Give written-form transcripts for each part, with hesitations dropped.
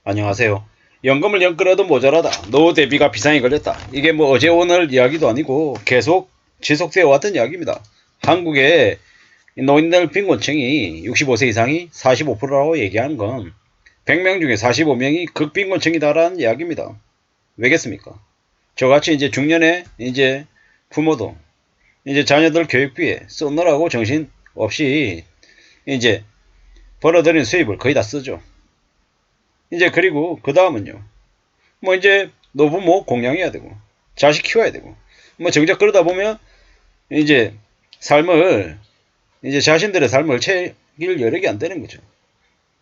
안녕하세요. 연금을 연 끌어도 모자라다. 노후 대비가 비상이 걸렸다. 이게 뭐 어제 오늘 이야기도 아니고 계속 지속되어 왔던 이야기입니다. 한국의 노인들 빈곤층이 65세 이상이 45%라고 얘기하는 건 100명 중에 45명이 극빈곤층이다라는 이야기입니다. 왜겠습니까? 저같이 이제 중년에 이제 부모도 이제 자녀들 교육비에 쓰느라고 정신 없이 이제 벌어들인 수입을 거의 다 쓰죠. 이제 그리고 그 다음은요. 뭐 이제 노부모 공양해야 되고 자식 키워야 되고 뭐 정작 그러다 보면 이제 삶을 이제 자신들의 삶을 챙길 여력이 안 되는 거죠.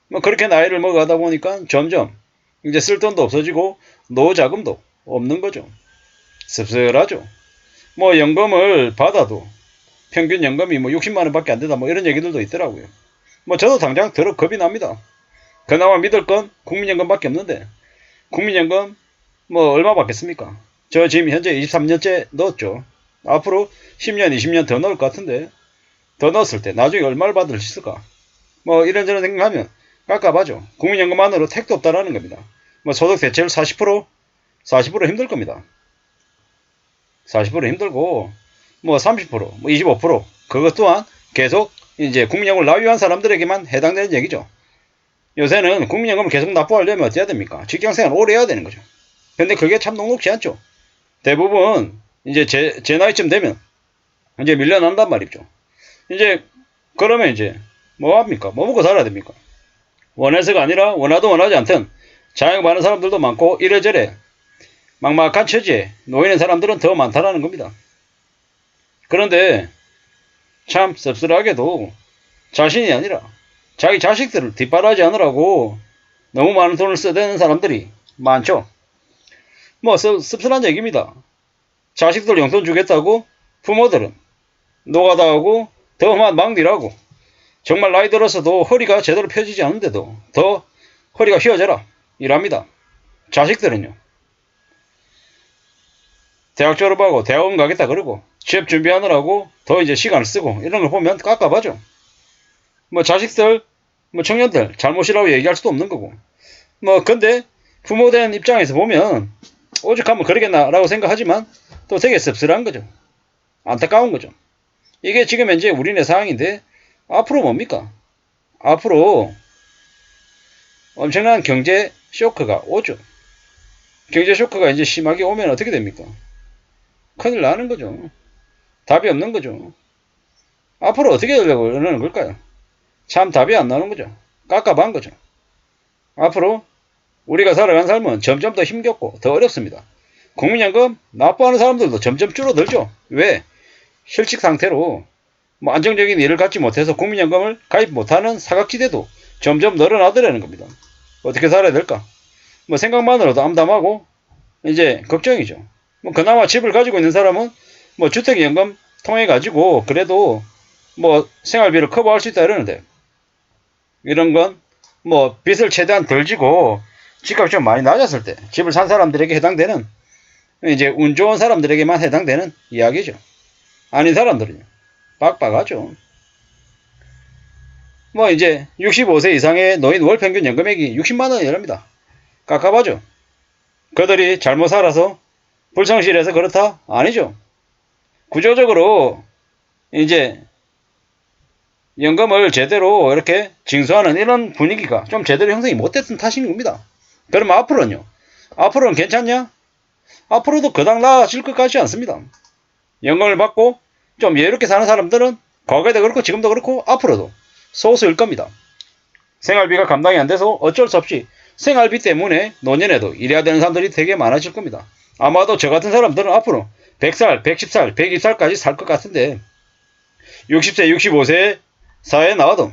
뭐 그렇게 나이를 먹어가다 보니까 점점 이제 쓸 돈도 없어지고 노후 자금도 없는 거죠. 씁쓸하죠. 뭐 연금을 받아도 평균 연금이 뭐 60만 원밖에 안 된다 뭐 이런 얘기들도 있더라고요. 뭐 저도 당장 들어 겁이 납니다. 그나마 믿을 건 국민연금밖에 없는데 국민연금 뭐 얼마 받겠습니까? 저 지금 현재 23년째 넣었죠. 앞으로 10년 20년 더 넣을 것 같은데 더 넣었을 때 나중에 얼마를 받을 수 있을까? 뭐 이런저런 생각하면 깝깝하죠. 국민연금만으로 택도 없다라는 겁니다. 뭐 소득 대체율 40% 힘들 겁니다. 40% 힘들고 뭐 30%, 뭐 25% 그것 또한 계속 이제 국민연금을 납입한 사람들에게만 해당되는 얘기죠. 요새는 국민연금을 계속 납부하려면 어떻게 해야 됩니까? 직장생활 오래 해야 되는 거죠. 근데 그게 참 녹록지 않죠. 대부분 이제 제 나이쯤 되면 이제 밀려난단 말이죠. 이제 그러면 이제 뭐 합니까? 뭐 먹고 살아야 됩니까? 원해서가 아니라 원하도 원하지 않든 자영 많은 사람들도 많고 이래저래 막막한 처지에 놓이는 사람들은 더 많다라는 겁니다. 그런데 참 씁쓸하게도 자신이 아니라 자기 자식들을 뒷바라지 하느라고 너무 많은 돈을 써대는 사람들이 많죠. 뭐 씁쓸한 얘기입니다. 자식들 용돈 주겠다고 부모들은 노가다하고 더 험한 막리라고 정말 나이 들어서도 허리가 제대로 펴지지 않는데도 더 허리가 휘어져라 일합니다. 자식들은요. 대학 졸업하고 대학원 가겠다 그러고 취업 준비하느라고 더 이제 시간을 쓰고 이런 걸 보면 깝깝하죠. 뭐 자식들 뭐 청년들 잘못이라고 얘기할 수도 없는 거고 뭐 근데 부모 된 입장에서 보면 오죽하면 그러겠나라고 생각하지만 또 되게 씁쓸한 거죠. 안타까운 거죠. 이게 지금 현재 우리네 상황인데 앞으로 뭡니까? 앞으로 엄청난 경제 쇼크가 오죠. 경제 쇼크가 이제 심하게 오면 어떻게 됩니까? 큰일 나는 거죠. 답이 없는 거죠. 앞으로 어떻게 되려고 그러는 걸까요? 참 답이 안 나오는 거죠. 깝깝한 거죠. 앞으로 우리가 살아간 삶은 점점 더 힘겹고 더 어렵습니다. 국민연금 납부하는 사람들도 점점 줄어들죠. 왜? 실직 상태로 뭐 안정적인 일을 갖지 못해서 국민연금을 가입 못하는 사각지대도 점점 늘어나더라는 겁니다. 어떻게 살아야 될까? 뭐 생각만으로도 암담하고 이제 걱정이죠. 뭐 그나마 집을 가지고 있는 사람은 뭐 주택연금 통해 가지고 그래도 뭐 생활비를 커버할 수 있다 이러는데 이런 건 뭐 빚을 최대한 덜 지고 집값이 좀 많이 낮았을 때 집을 산 사람들에게 해당되는 이제 운 좋은 사람들에게만 해당되는 이야기죠. 아닌 사람들은요. 빡빡하죠. 뭐 이제 65세 이상의 노인 월 평균 연금액이 60만 원이랍니다. 깝깝하죠. 그들이 잘못 살아서 불성실해서 그렇다? 아니죠. 구조적으로 이제 연금을 제대로 이렇게 징수하는 이런 분위기가 좀 제대로 형성이 못됐던 탓인 겁니다. 그러면 앞으로는요? 앞으로는 괜찮냐? 앞으로도 그닥 나아질 것 같지 않습니다. 연금을 받고 좀 여유롭게 사는 사람들은 과거에도 그렇고 지금도 그렇고 앞으로도 소수일 겁니다. 생활비가 감당이 안 돼서 어쩔 수 없이 생활비 때문에 노년에도 일해야 되는 사람들이 되게 많아질 겁니다. 아마도 저 같은 사람들은 앞으로 100살, 110살, 120살까지 살 것 같은데 60세, 65세 사회에 나와도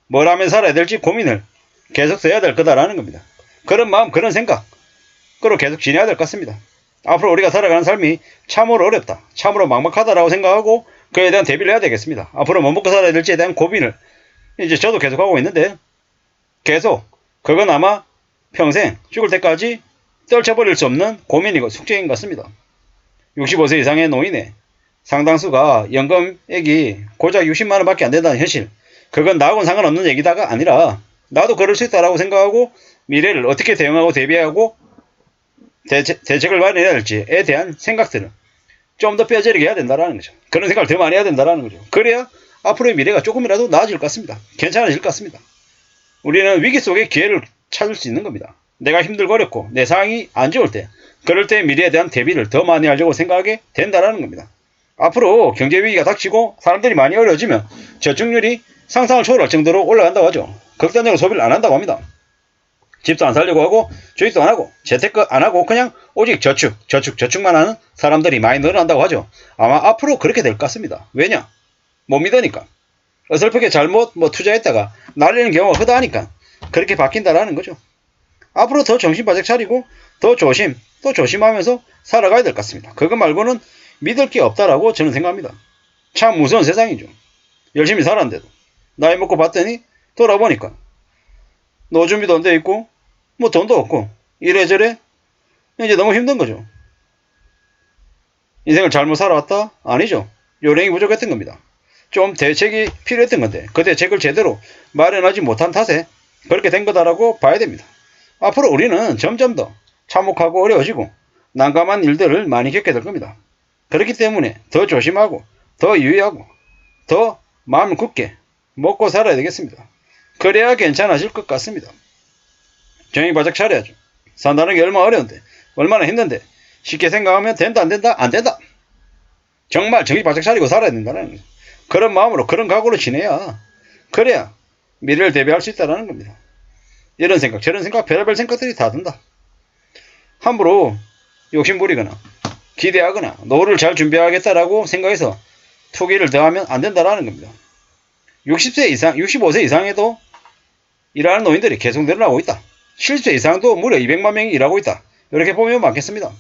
뭘 하면 살아야 될지 고민을 계속 해야 될 거다라는 겁니다. 그런 마음, 그런 생각으로 계속 지내야 될 것 같습니다. 앞으로 우리가 살아가는 삶이 참으로 어렵다, 참으로 막막하다라고 생각하고 그에 대한 대비를 해야 되겠습니다. 앞으로 뭐 먹고 살아야 될지에 대한 고민을 이제 저도 계속 하고 있는데 계속 그건 아마 평생 죽을 때까지 떨쳐버릴 수 없는 고민이고 숙제인 것 같습니다. 65세 이상의 노인의 상당수가 연금액이 고작 60만원 밖에 안 된다는 현실, 그건 나하고는 상관없는 얘기다가 아니라 나도 그럴 수 있다라고 생각하고 미래를 어떻게 대응하고 대비하고 대책을 마련해야 할지에 대한 생각들을 좀 더 뼈저리게 해야 된다라는 거죠. 그런 생각을 더 많이 해야 된다라는 거죠. 그래야 앞으로의 미래가 조금이라도 나아질 것 같습니다. 괜찮아질 것 같습니다. 우리는 위기 속에 기회를 찾을 수 있는 겁니다. 내가 힘들고 어렵고 내 상황이 안 좋을 때, 그럴 때 미래에 대한 대비를 더 많이 하려고 생각하게 된다라는 겁니다. 앞으로 경제 위기가 닥치고 사람들이 많이 어려워지면 저축률이 상상을 초월할 정도로 올라간다고 하죠. 극단적으로 소비를 안 한다고 합니다. 집도 안 살려고 하고 주식도 안 하고 재테크 안 하고 그냥 오직 저축만 하는 사람들이 많이 늘어난다고 하죠. 아마 앞으로 그렇게 될 것 같습니다. 왜냐? 못 믿으니까. 어설프게 잘못 투자했다가 날리는 경우가 허다하니까 그렇게 바뀐다라는 거죠. 앞으로 더 정신 바짝 차리고 더 또 조심하면서 살아가야 될 것 같습니다. 그거 말고는 믿을 게 없다라고 저는 생각합니다. 참 무서운 세상이죠. 열심히 살았는데도 나이 먹고 봤더니 돌아보니까 노준비도 안 돼 있고 뭐 돈도 없고 이래저래 이제 너무 힘든 거죠. 인생을 잘못 살아왔다? 아니죠. 요령이 부족했던 겁니다. 좀 대책이 필요했던 건데 그 대책을 제대로 마련하지 못한 탓에 그렇게 된 거다라고 봐야 됩니다. 앞으로 우리는 점점 더 참혹하고 어려워지고 난감한 일들을 많이 겪게 될 겁니다. 그렇기 때문에 더 조심하고 더 유의하고 더 마음을 굳게 먹고 살아야 되겠습니다. 그래야 괜찮아질 것 같습니다. 정신 바짝 차려야죠. 산다는 게 얼마나 어려운데 얼마나 힘든데 쉽게 생각하면 된다 안 된다 안 된다. 정말 정신 바짝 차리고 살아야 된다는 거죠. 그런 마음으로 그런 각오로 지내야 그래야 미래를 대비할 수 있다는 겁니다. 이런 생각 저런 생각 별의별 생각들이 다 든다. 함부로 욕심부리거나 기대하거나 노후를 잘 준비하겠다라고 생각해서 투기를 더하면 안 된다라는 겁니다. 60세 이상 65세 이상에도 일하는 노인들이 계속 늘어나고 있다. 70세 이상도 무려 200만 명이 일하고 있다. 이렇게 보면 맞겠습니다.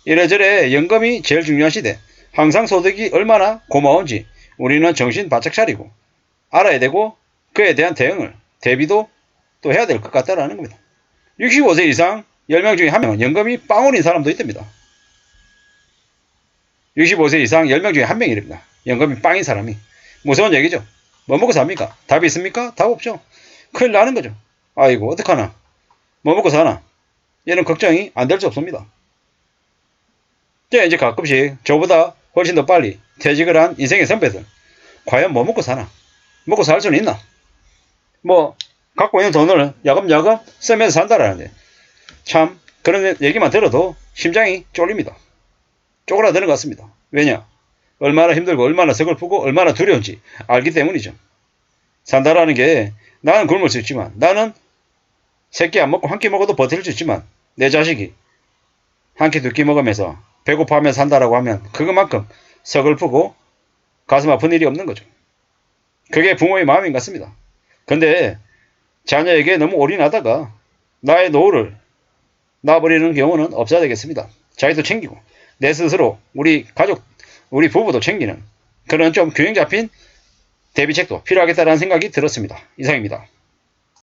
이래저래 연금이 제일 중요한 시대, 항상 소득이 얼마나 고마운지 우리는 정신 바짝 차리고 알아야 되고 그에 대한 대응을 대비도 또 해야 될 것 같다라는 겁니다. 65세 이상 10명 중에 1명은 연금이 빵원인 사람도 있답니다. 65세 이상 10명 중에 1명이랍니다. 연금이 빵인 사람이. 무서운 얘기죠. 뭐 먹고 삽니까? 답이 있습니까? 답 없죠. 큰일 나는 거죠. 아이고 어떡하나. 뭐 먹고 사나. 이런 걱정이 안 될 수 없습니다. 이제 가끔씩 저보다 훨씬 더 빨리 퇴직을 한 인생의 선배들. 과연 뭐 먹고 사나? 먹고 살 수는 있나? 뭐 갖고 있는 돈을 야금야금 쓰면서 산다라는데 참 그런 얘기만 들어도 심장이 쫄립니다. 쪼그라드는 것 같습니다. 왜냐? 얼마나 힘들고 얼마나 서글프고 얼마나 두려운지 알기 때문이죠. 산다라는 게 나는 굶을 수 있지만 나는 세 끼 안 먹고 한 끼 먹어도 버틸 수 있지만 내 자식이 한 끼 두 끼 먹으면서 배고파하며 산다라고 하면 그것만큼 서글프고 가슴 아픈 일이 없는 거죠. 그게 부모의 마음인 것 같습니다. 근데 자녀에게 너무 올인하다가 나의 노후를 놔버리는 경우는 없어야 되겠습니다. 자기도 챙기고 내 스스로 우리 가족 우리 부부도 챙기는 그런 좀 균형 잡힌 대비책도 필요하겠다는 생각이 들었습니다. 이상입니다.